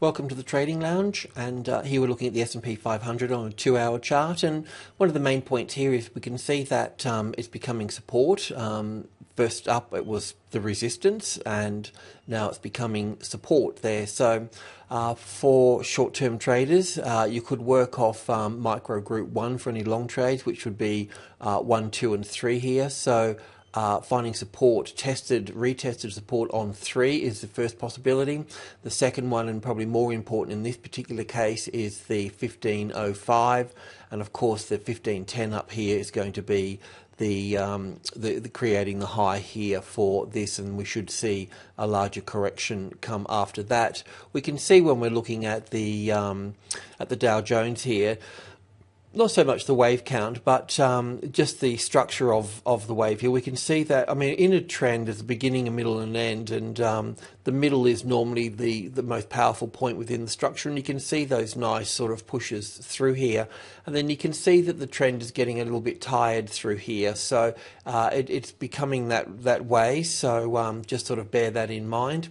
Welcome to the Trading Lounge, and here we're looking at the S&P 500 on a 2-hour chart, and one of the main points here is we can see that it's becoming support. First up it was the resistance, and now it's becoming support there. So for short-term traders, you could work off micro group 1 for any long trades, which would be 1, 2 and 3 here. So finding support, retested support on 3 is the first possibility. The second one, and probably more important in this particular case, is the 1505, and of course the 1510 up here is going to be the creating the high here for this, and we should see a larger correction come after that. We can see when we're looking at the Dow Jones here, not so much the wave count, but just the structure of the wave here. We can see that, I mean, in a trend there's a beginning, a middle and an end, and the middle is normally the most powerful point within the structure, and you can see those nice sort of pushes through here, and then you can see that the trend is getting a little bit tired through here, so it's becoming that way, so just sort of bear that in mind.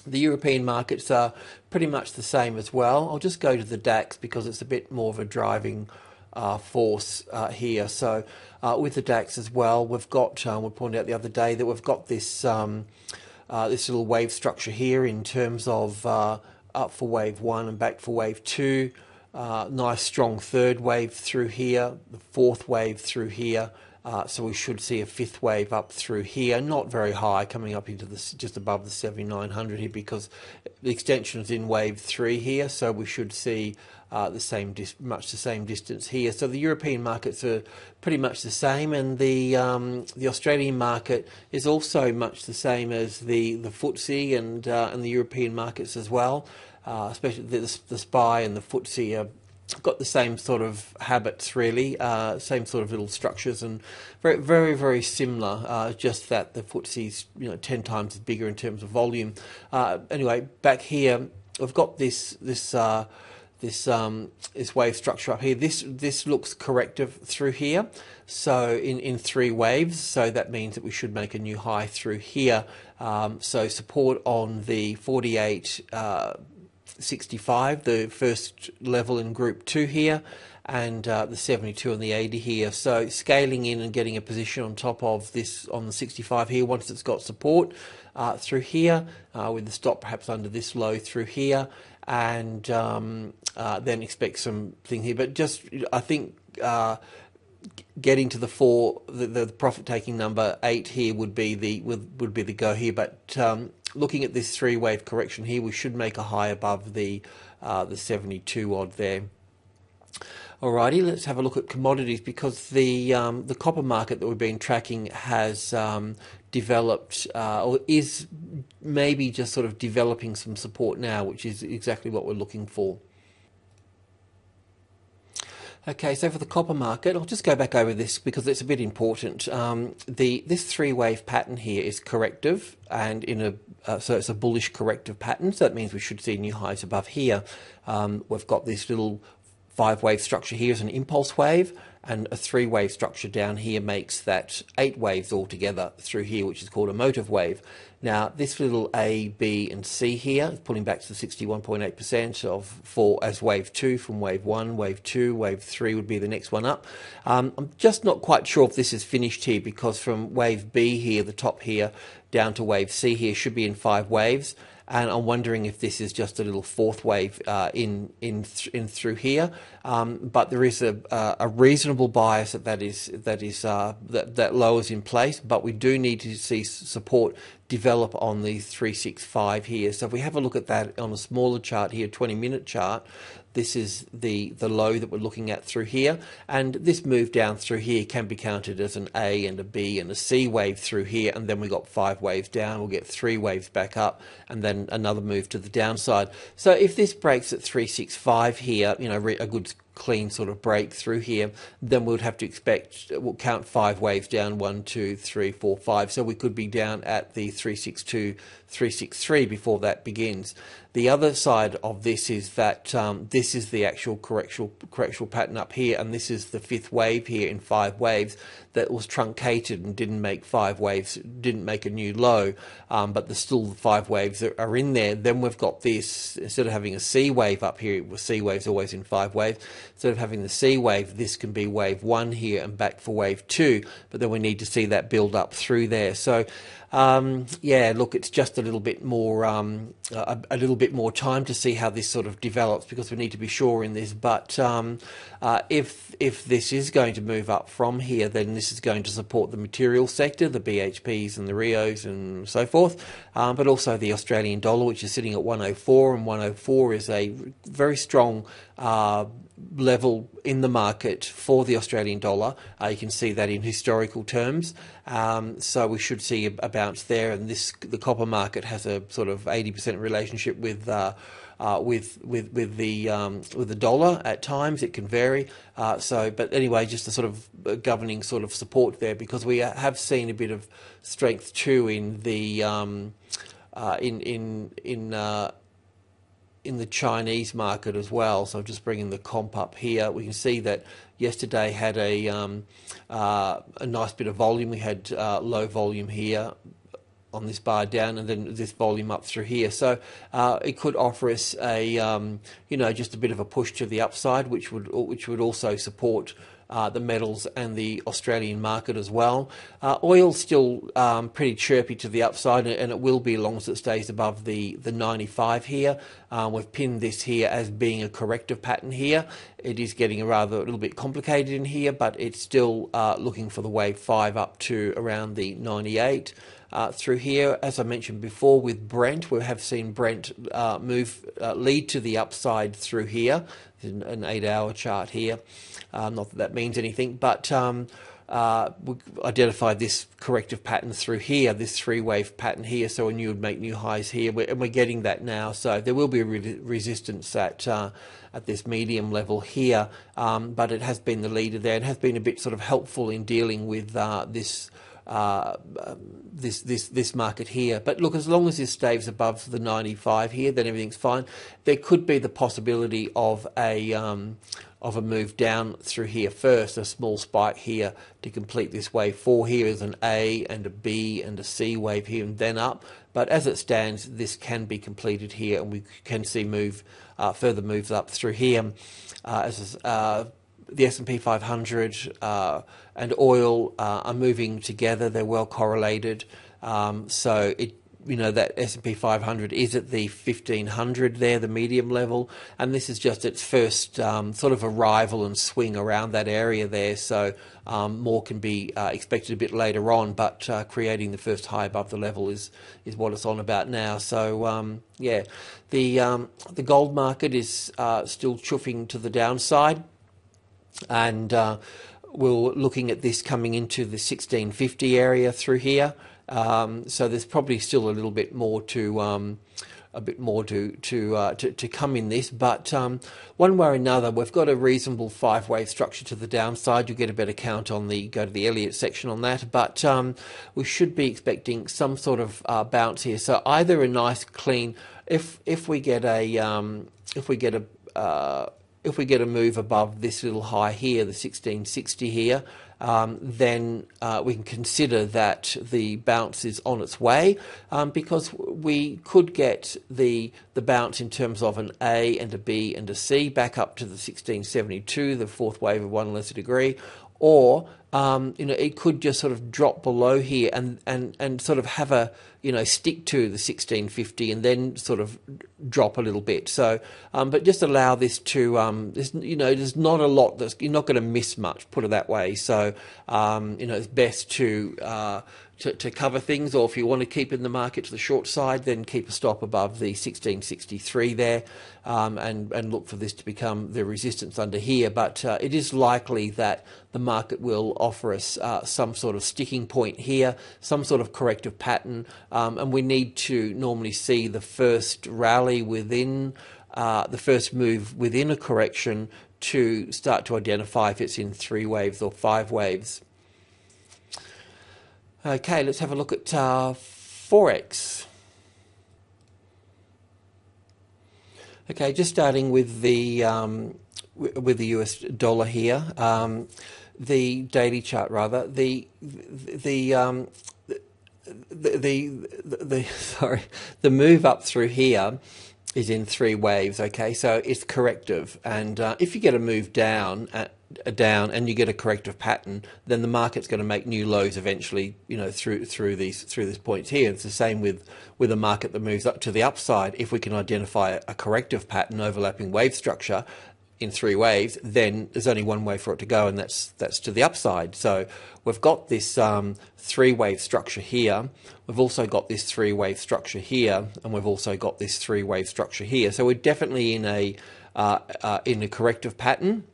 The European markets are pretty much the same as well. I'll just go to the DAX because it's a bit more of a driving force here. So with the DAX as well, we've got, we pointed out the other day that we've got this this little wave structure here in terms of up for wave 1 and back for wave 2. Nice strong third wave through here, the fourth wave through here. So we should see a fifth wave up through here, not very high, coming up into this just above the 7900 here, because the extension is in wave 3 here, so we should see much the same distance here. So the European markets are pretty much the same, and the Australian market is also much the same as the FTSE and the European markets as well. Especially the SPY and the FTSE are got the same sort of habits, really, same sort of little structures, and very, very similar, just that the FTSE's 10 times bigger in terms of volume. Anyway, back here we've got this wave structure up here. This looks corrective through here, so in 3 waves, so that means that we should make a new high through here. So support on the 48.65, the first level in group 2 here, and the 72 and the 80 here. So scaling in and getting a position on top of this on the 65 here once it's got support through here, with the stop perhaps under this low through here, and then expect some thing here. But just, I think, getting to the profit taking number 8 here would be the go here. But looking at this 3-wave correction here, we should make a high above the 72 odd there. Alrighty, let's have a look at commodities, because the copper market that we've been tracking has developed, or is maybe just sort of developing some support now, which is exactly what we're looking for. Okay, so for the copper market, I'll just go back over this because it's a bit important. This 3-wave pattern here is corrective, and so it's a bullish corrective pattern. So that means we should see new highs above here. We've got this little 5-wave structure here as an impulse wave, and a 3-wave structure down here makes that 8 waves altogether through here, which is called a motive wave. Now this little A, B and C here is pulling back to the 61.8% as wave 2 from wave 1, wave 2, wave 3 would be the next one up. I'm just not quite sure if this is finished here, because from wave B here, the top here, down to wave C here should be in 5 waves. And I'm wondering if this is just a little 4th wave in through here, but there is a reasonable bias that low is in place. But we do need to see support develop on the 365 here. So if we have a look at that on a smaller chart here, 20-minute chart, this is the low that we're looking at through here, and this move down through here can be counted as an A and a B and a C wave through here, and then we got 5 waves down, we'll get 3 waves back up, and then another move to the downside. So if this breaks at 365 here, a good clean sort of break through here, then we'll have to expect, we'll count 5 waves down, 1, 2, 3, 4, 5. So we could be down at the 362, 363 before that begins. The other side of this is that this is the actual correctional pattern up here, and this is the 5th wave here in 5 waves. that was truncated and didn't make 5 waves, didn't make a new low, but there's still the 5 waves that are in there. Then we've got this, instead of having a C wave up here, with C waves always in 5 waves, instead of having the C wave, this can be wave 1 here and back for wave 2, but then we need to see that build up through there. So yeah, look, it's just a little bit more a little bit more time to see how this sort of develops, because we need to be sure in this. But if this is going to move up from here, then this is going to support the material sector, the BHPs and the Rios and so forth, but also the Australian dollar, which is sitting at 104, and 104 is a very strong level in the market for the Australian dollar. You can see that in historical terms. So we should see a bounce there, and the copper market has a sort of 80% relationship with the dollar. At times it can vary. But anyway, just a sort of governing sort of support there, because we have seen a bit of strength too in the in the Chinese market as well. So I'm just bringing the comp up here. We can see that yesterday had a nice bit of volume. We had low volume here on this bar down, and then this volume up through here. So it could offer us a just a bit of a push to the upside, which would also support the metals and the Australian market as well. Oil's still pretty chirpy to the upside, and it will be as long as it stays above the 95 here. We've pinned this here as being a corrective pattern here. It is getting a little bit complicated in here, but it's still looking for the wave 5 up to around the 98. Through here, as I mentioned before, with Brent, we have seen Brent lead to the upside through here. There's an 8-hour chart here. Not that means anything, but we identified this corrective pattern through here, this 3-wave pattern here, so we knew it would make new highs here, and we're getting that now. So there will be a resistance at this medium level here, but it has been the leader there, and has been a bit sort of helpful in dealing with this market here. But look, as long as this stays above the 95 here, then everything's fine. There could be the possibility of a move down through here first, a small spike here to complete this wave 4 here as an A and a B and a C wave here, and then up. But as it stands, this can be completed here, and we can see further moves up through here. The S&P 500 and oil are moving together. They're well correlated. So that S&P 500 is at the 1500 there, the medium level, and this is just its first sort of arrival and swing around that area there. So more can be expected a bit later on, but creating the first high above the level is what it's on about now. So yeah, the gold market is still chuffing to the downside, and we're looking at this coming into the 1650 area through here. So there's probably still a little bit more to come in this, but one way or another, we've got a reasonable 5-wave structure to the downside. You'll get a better count on go to the Elliott section on that, but we should be expecting some sort of bounce here. So either a nice clean, if we get a move above this little high here, the 1660 here, then we can consider that the bounce is on its way, because we could get the bounce in terms of an A and a B and a C back up to the 1672, the 4th wave of 1 lesser degree, or it could just sort of drop below here and sort of have a stick to the 1650 and then sort of drop a little bit. So but just allow this to there's not a lot you're not going to miss much, put it that way. So it's best to cover things, or if you want to keep in the market to the short side, then keep a stop above the 1663 there, and look for this to become the resistance under here. But it is likely that the market will offer us some sort of sticking point here, some sort of corrective pattern, and we need to normally see the first rally within the first move within a correction to start to identify if it's in 3 waves or 5 waves. Okay, let's have a look at Forex. Okay, just starting with the US dollar here. the daily chart rather, sorry, the move up through here is in 3 waves. Okay, so it's corrective, and if you get a move down and you get a corrective pattern, then the market's going to make new lows eventually, you know, through these points here. It's the same with a market that moves up to the upside. If we can identify a corrective pattern overlapping wave structure in 3 waves, then there's only one way for it to go, and that's to the upside. So we've got this 3-wave structure here. We've also got this 3-wave structure here, and we've also got this 3-wave structure here. So we're definitely in a corrective pattern,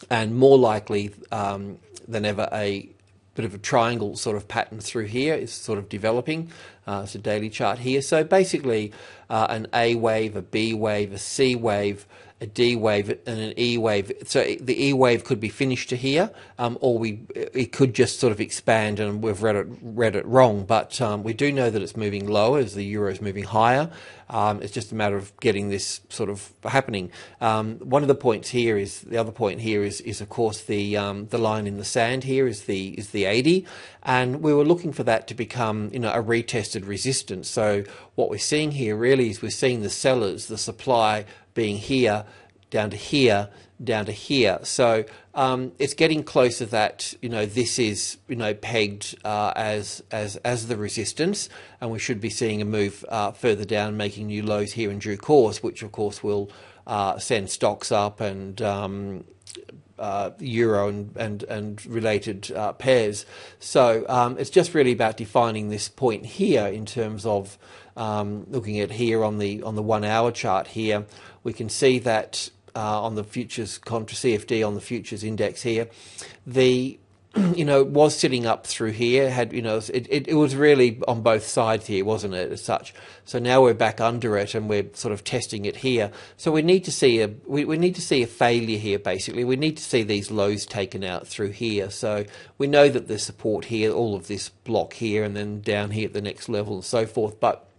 and more likely than ever a bit of a triangle sort of pattern through here is sort of developing. It's a daily chart here. So basically an A wave, a B wave, a C wave, a D wave, and an E wave. So the E wave could be finished to here, or it could just sort of expand, and we've read it wrong. But we do know that it's moving lower as the euro is moving higher. It's just a matter of getting this sort of happening. One of the points here is the other point here is of course the line in the sand here is the 80, and we were looking for that to become, you know, a retested resistance. So what we're seeing here really is we're seeing the sellers, the supply being here, down to here, down to here. So it's getting closer that, you know, this is, you know, pegged as the resistance, and we should be seeing a move further down, making new lows here in due course, which of course will send stocks up, and euro and related pairs. So it's just really about defining this point here in terms of looking at here on the 1 hour chart here. We can see that on the futures contra CFD on the futures index here, the it was sitting up through here, had, it was really on both sides here, wasn't it, as such. So now we're back under it and we're sort of testing it here. So we need to see we need to see a failure here, basically. We need to see these lows taken out through here. So we know that there's support here, all of this block here, and then down here at the next level and so forth. But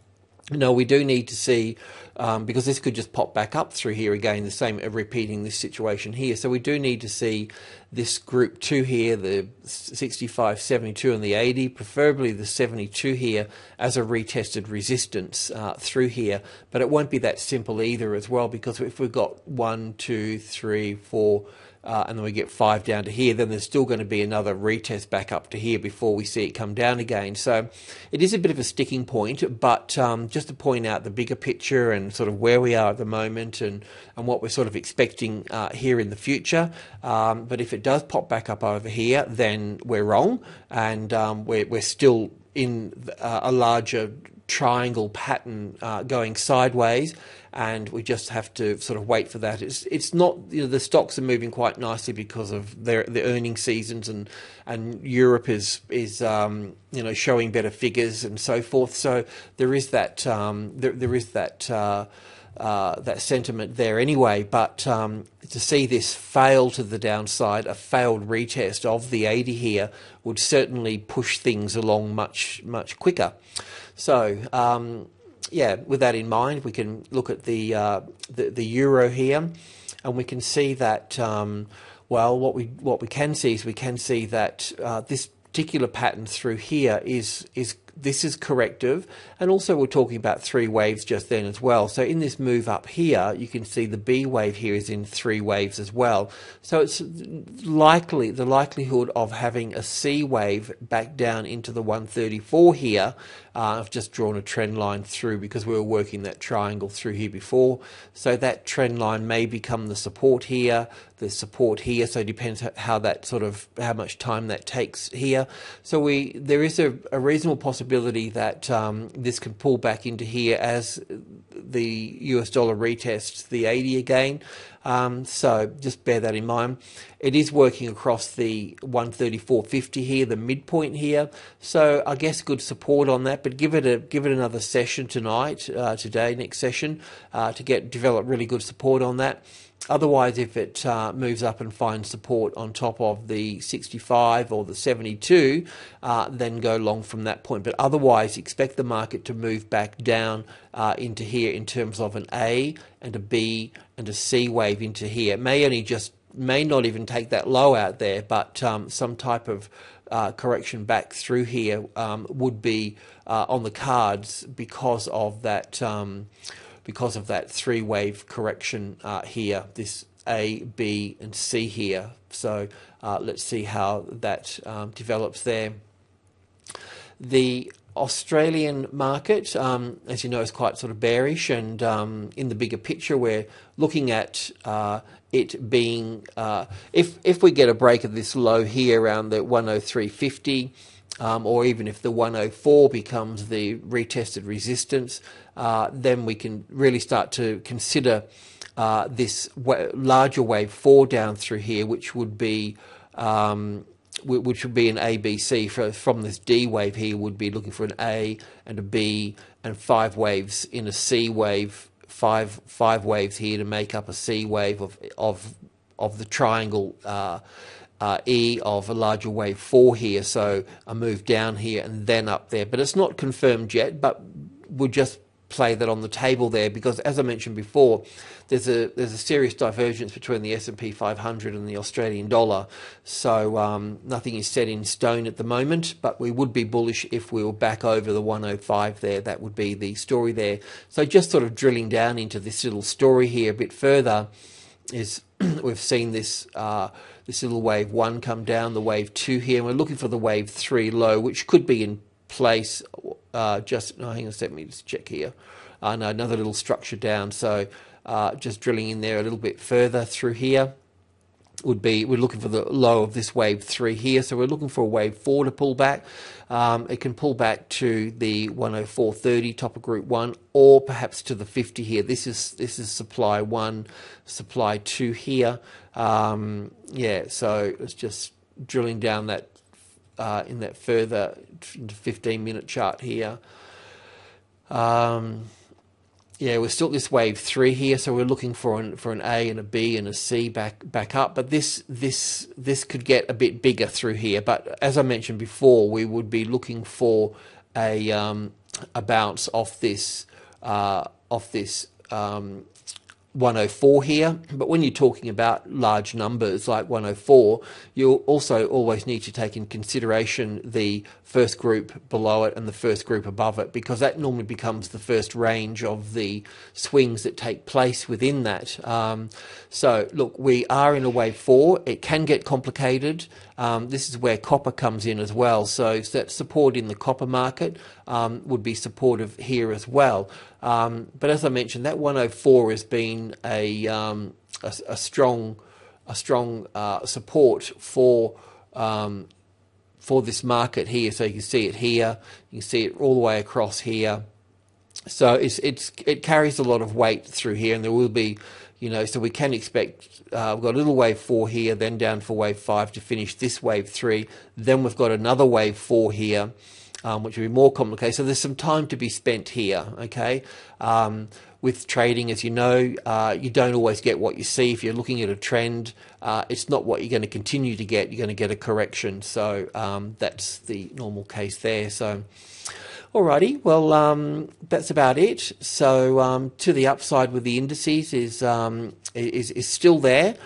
we do need to see, because this could just pop back up through here again, the same, repeating this situation here. So we do need to see this group 2 here, the 65, 72 and the 80, preferably the 72 here as a retested resistance through here. But it won't be that simple either as well, because if we've got 1, 2, 3, 4, and then we get 5 down to here, then there's still going to be another retest back up to here before we see it come down again. So it is a bit of a sticking point, but just to point out the bigger picture and sort of where we are at the moment and what we're sort of expecting here in the future. But if it does pop back up over here, then we're wrong, and we're still in a larger triangle pattern going sideways, and we just have to sort of wait for that. It's not, the stocks are moving quite nicely because of the earning seasons, and Europe is showing better figures and so forth. So there is that there is that sentiment there anyway. But to see this fail to the downside, a failed retest of the 80 here, would certainly push things along much quicker. So yeah, with that in mind, we can look at the euro here, and we can see that well, what we can see is that this particular pattern through here is corrective, and also we're talking about 3 waves just then as well. So in this move up here, you can see the B wave here is in 3 waves as well. So it's the likelihood of having a C wave back down into the 134 here. I've just drawn a trend line through because we were working that triangle through here before. So that trend line may become the support here, the support here. So it depends how much time that takes here. So there is a reasonable possibility that this can pull back into here as the US dollar retests the 80 again. So just bear that in mind. It is working across the 134.50 here, the midpoint here. So I guess good support on that, but give it another session tonight, today, next session, to develop really good support on that. Otherwise, if it moves up and finds support on top of the 65 or the 72, then go long from that point. But otherwise, expect the market to move back down into here in terms of an A and a B and a C wave into here. It may only just may not even take that low out there, but some type of correction back through here would be on the cards because of that three-wave correction here, this A, B, and C here. So let's see how that develops there. The Australian market, as you know, is quite sort of bearish, and in the bigger picture, we're looking at it being, if we get a break of this low here around the 103.50, or even if the 104 becomes the retested resistance, then we can really start to consider this larger wave 4 down through here, which would be an ABC. From this D wave here, would be looking for an A and a B and 5 waves in a C wave, five waves here to make up a C wave of the triangle E of a larger wave 4 here. So a move down here and then up there, but it's not confirmed yet, but we'll just play that on the table there, because as I mentioned before, there's a serious divergence between the S&P 500 and the Australian dollar. So nothing is set in stone at the moment, but we would be bullish if we were back over the 105 there. That would be the story there. So just sort of drilling down into this little story here a bit further, is we've seen this this little wave 1 come down, the wave 2 here, and we're looking for the wave 3 low, which could be in place. Hang on a second, let me just check here. No, another little structure down. So just drilling in there a little bit further through here would be, we're looking for the low of this wave 3 here. So we're looking for a wave 4 to pull back. It can pull back to the 104.30 top of group 1, or perhaps to the 50 here. This is supply 1, supply 2 here. Yeah, so it's just drilling down that in that further 15-minute chart here. Yeah, we're still at this wave 3 here, so we're looking for an A and a B and a C back up. But this could get a bit bigger through here. But as I mentioned before, we would be looking for a bounce off this 104 here. But when you're talking about large numbers like 104, you'll also always need to take in consideration the first group below it and the first group above it, because that normally becomes the first range of the swings that take place within that. So look, we are in a wave 4. It can get complicated. This is where copper comes in as well. So that support in the copper market would be supportive here as well. But as I mentioned, that 104 has been a strong support for this market here. So you can see it here, you can see it all the way across here. So it carries a lot of weight through here, and there will be, so we can expect, we've got a little wave 4 here, then down for wave 5 to finish this wave 3. Then we've got another wave 4 here, which will be more complicated. So there's some time to be spent here, okay? With trading, as you know, you don't always get what you see. If you're looking at a trend, it's not what you're going to continue to get. You're going to get a correction. So that's the normal case there. So, alrighty, well, that's about it. So to the upside with the indices is still there,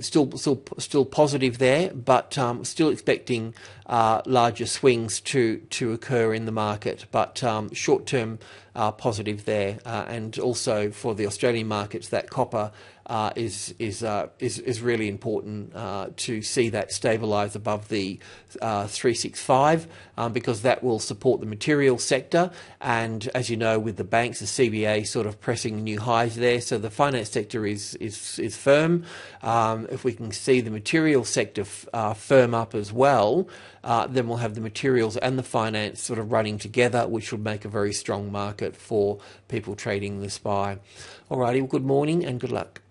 still positive there, but still expecting larger swings to occur in the market. But short term positive there, and also for the Australian markets, that copper is really important to see that stabilise above the 365, because that will support the material sector. And as you know, with the banks, the CBA sort of pressing new highs there, so the finance sector is firm. If we can see the material sector firm up as well, then we'll have the materials and the finance sort of running together, which will make a very strong market for people trading the SPY. Alrighty, well, good morning and good luck.